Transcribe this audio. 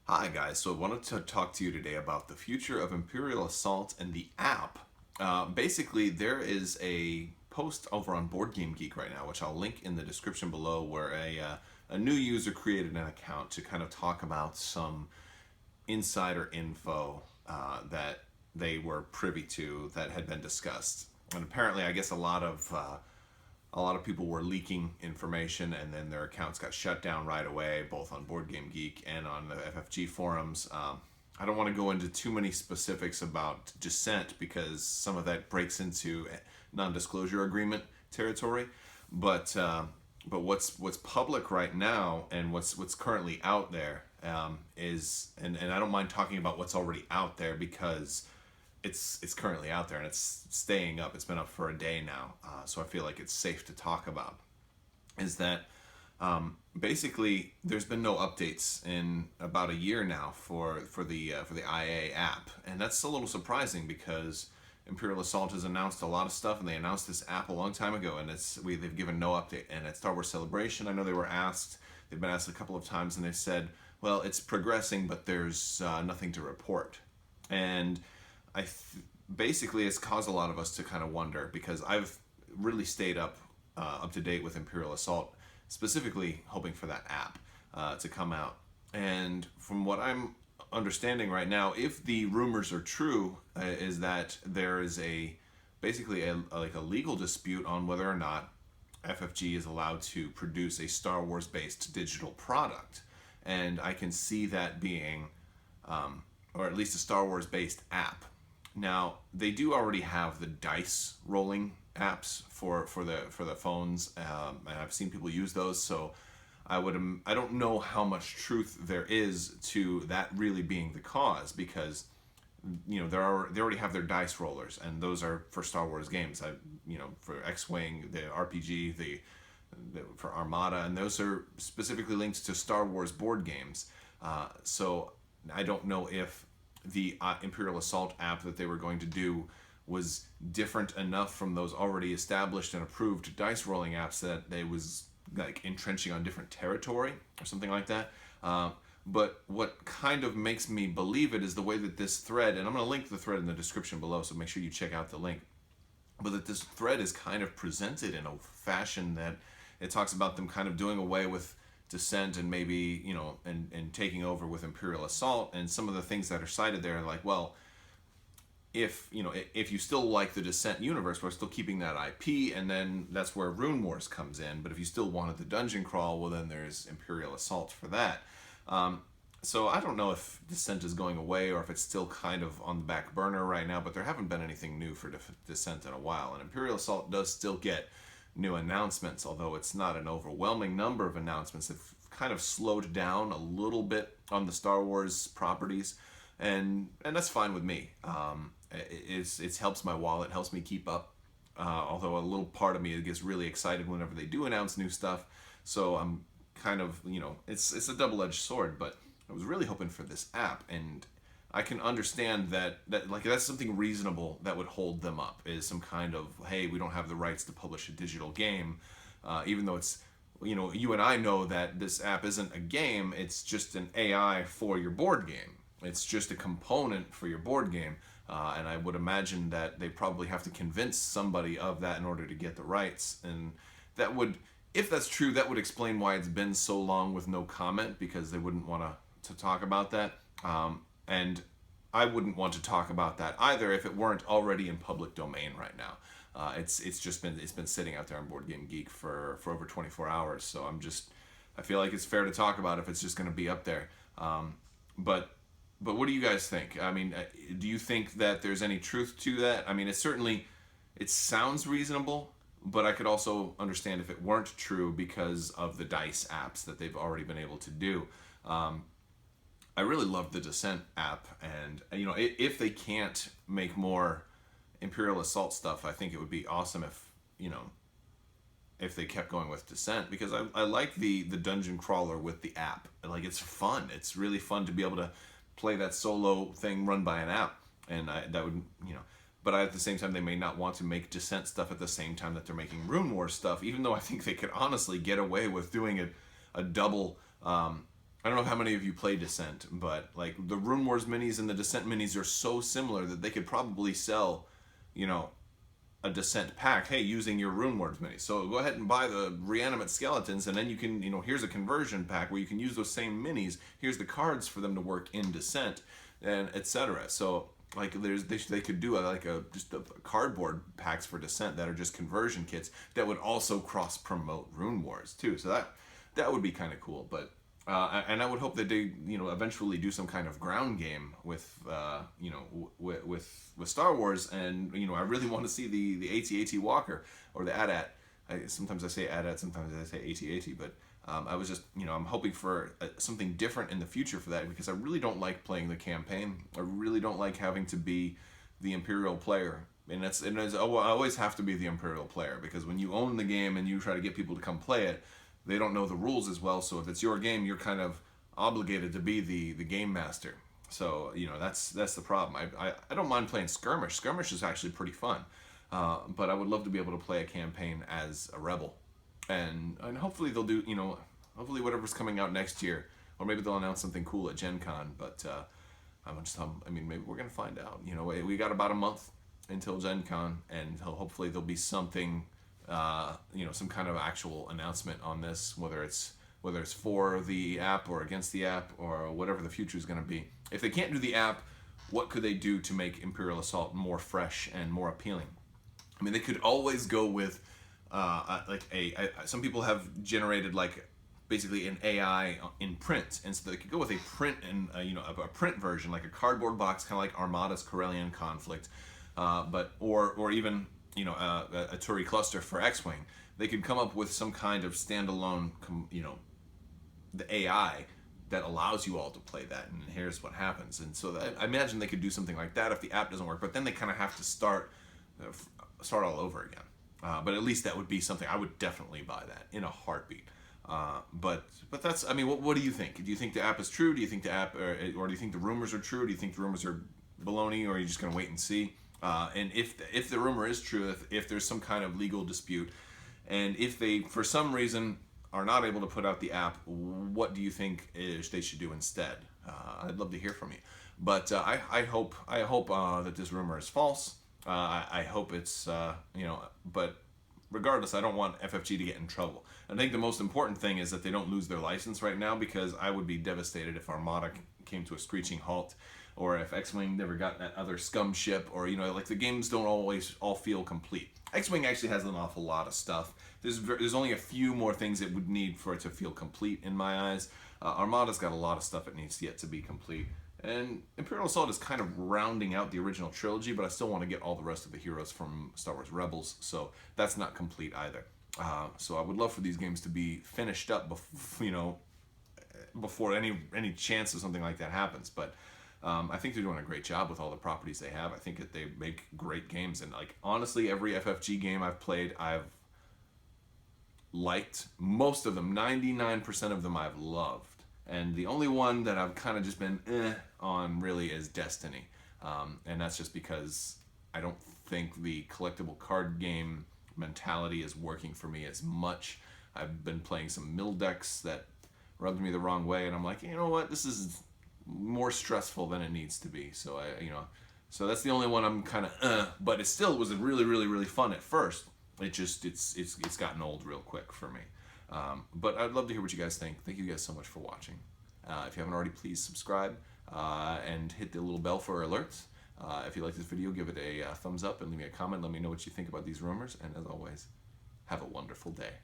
Hi guys, so I wanted to talk to you today about the future of Imperial Assault and the app. Basically, there is a post over on Board Game Geek right now, which I'll link in the description below, where a new user created an account to kind of talk about some insider info that they were privy to that had been discussed. And apparently, I guess a lot of people were leaking information, and then their accounts got shut down right away, both on Board Game Geek and on the FFG forums. I don't want to go into too many specifics about dissent because some of that breaks into non-disclosure agreement territory. But what's public right now and what's currently out there is and I don't mind talking about what's already out there because it's currently out there and it's staying up. It's been up for a day now, so I feel like it's safe to talk about. Is that basically there's been no updates in about a year now for the IA app, and that's a little surprising because Imperial Assault has announced a lot of stuff, and they announced this app a long time ago, and they've given no update. And at Star Wars Celebration, I know they've been asked a couple of times, and they said, well, it's progressing, but there's nothing to report. And basically it's caused a lot of us to kind of wonder because I've really stayed up to date with Imperial Assault, specifically hoping for that app to come out. And from what I'm understanding right now, if the rumors are true, is that there is basically like a legal dispute on whether or not FFG is allowed to produce a Star Wars based digital product, and I can see that being, or at least a Star Wars based app. Now they do already have the dice rolling apps for the phones, and I've seen people use those. So I don't know how much truth there is to that really being the cause, because they already have their dice rollers, and those are for Star Wars games. For X-wing, the RPG, for Armada, and those are specifically linked to Star Wars board games. So I don't know if the Imperial Assault app that they were going to do was different enough from those already established and approved dice rolling apps that they was like entrenching on different territory or something like that. But what kind of makes me believe it is the way that this thread, and I'm going to link the thread in the description below, so make sure you check out the link, but that this thread is kind of presented in a fashion that it talks about them kind of doing away with Dissent and maybe and taking over with Imperial Assault. And some of the things that are cited there are like, well, if you still like the Dissent universe, we're still keeping that IP, and then that's where Rune Wars comes in. But if you still wanted the dungeon crawl, well, then there's Imperial Assault for that. So I don't know if Dissent is going away or if it's still kind of on the back burner right now, but there haven't been anything new for Dissent in a while. And Imperial Assault does still get new announcements, although it's not an overwhelming number of announcements. They've kind of slowed down a little bit on the Star Wars properties, and that's fine with me. It helps my wallet, helps me keep up. Although a little part of me gets really excited whenever they do announce new stuff. So I'm kind of it's a double-edged sword. But I was really hoping for this app, and I can understand that like that's something reasonable that would hold them up, is some kind of, hey, we don't have the rights to publish a digital game, even though it's you and I know that this app isn't a game, it's just an AI for your board game. It's just a component for your board game, and I would imagine that they probably have to convince somebody of that in order to get the rights, and that would, if that's true, that would explain why it's been so long with no comment, because they wouldn't want to talk about that. And I wouldn't want to talk about that either if it weren't already in public domain right now. It's been sitting out there on Board Game Geek for over 24 hours. So I feel like it's fair to talk about if it's just going to be up there. But what do you guys think? I mean, do you think that there's any truth to that? I mean, it sounds reasonable, but I could also understand if it weren't true because of the dice apps that they've already been able to do. I really love the Dissent app, and if they can't make more Imperial Assault stuff, I think it would be awesome if they kept going with Dissent, because I like the dungeon crawler with the app. Like, it's fun. It's really fun to be able to play that solo thing run by an app, and that would But at the same time, they may not want to make Dissent stuff at the same time that they're making Rune Wars stuff, even though I think they could honestly get away with doing a double I don't know how many of you play Descent, but like the Rune Wars minis and the Descent minis are so similar that they could probably sell, you know, a Descent pack, hey, using your Rune Wars mini. So go ahead and buy the reanimate skeletons, and then you can, here's a conversion pack where you can use those same minis. Here's the cards for them to work in Descent, and etc. So like they could do just a cardboard packs for Descent that are just conversion kits that would also cross promote Rune Wars too. So that would be kind of cool, but. And I would hope that they, eventually do some kind of ground game with, with Star Wars. And I really want to see the AT-AT Walker or the AT-AT. Sometimes I say AT-AT, sometimes I say AT-AT. But I was just, I'm hoping for something different in the future for that, because I really don't like playing the campaign. I really don't like having to be the Imperial player. And I always have to be the Imperial player, because when you own the game and you try to get people to come play it, they don't know the rules as well. So if it's your game, you're kind of obligated to be the game master. So that's the problem. I don't mind playing skirmish. Skirmish is actually pretty fun, but I would love to be able to play a campaign as a rebel, and hopefully they'll do hopefully whatever's coming out next year, or maybe they'll announce something cool at Gen Con. But maybe we're gonna find out. We got about a month until Gen Con, and hopefully there'll be something. Some kind of actual announcement on this, whether it's for the app or against the app or whatever the future is going to be. If they can't do the app, what could they do to make Imperial Assault more fresh and more appealing? I mean, they could always go with some people have generated basically an AI in print, and so they could go with a print and a print version, like a cardboard box, kind of like Armada's Corellian Conflict, or even a Turi cluster for X-Wing. They could come up with some kind of standalone, the AI that allows you all to play that, and here's what happens. And so I imagine they could do something like that if the app doesn't work, but then they kind of have to start all over again. But at least that would be something. I would definitely buy that in a heartbeat. But that's, what do you think? Do you think the app is true? Do you think the app, or do you think the rumors are true? Do you think the rumors are baloney, or are you just going to wait and see? And if the rumor is true, if there's some kind of legal dispute, and if they, for some reason, are not able to put out the app, what do you think they should do instead? I'd love to hear from you. But I hope that this rumor is false. I hope it's, but regardless, I don't want FFG to get in trouble. I think the most important thing is that they don't lose their license right now, because I would be devastated if Armada came to a screeching halt, or if X-Wing never got that other scum ship, or the games don't always all feel complete. X-Wing actually has an awful lot of stuff. There's only a few more things it would need for it to feel complete in my eyes. Armada's got a lot of stuff it needs yet to be complete. And Imperial Assault is kind of rounding out the original trilogy, but I still want to get all the rest of the heroes from Star Wars Rebels, so that's not complete either. So I would love for these games to be finished up before any chance of something like that happens. But I think they're doing a great job with all the properties they have. I think that they make great games, and honestly, every FFG game I've played, I've liked. Most of them, 99% of them, I've loved. And the only one that I've kind of just been on really is Destiny, and that's just because I don't think the collectible card game mentality is working for me as much. I've been playing some mill decks that rubbed me the wrong way, and I'm like, you know what, this is more stressful than it needs to be. So so that's the only one I'm kind of but it still was really, really, really fun at first. It's gotten old real quick for me. But I'd love to hear what you guys think. Thank you guys so much for watching. If you haven't already, please subscribe and hit the little bell for alerts. If you like this video, give it a thumbs up and leave me a comment. Let me know what you think about these rumors. And as always, have a wonderful day.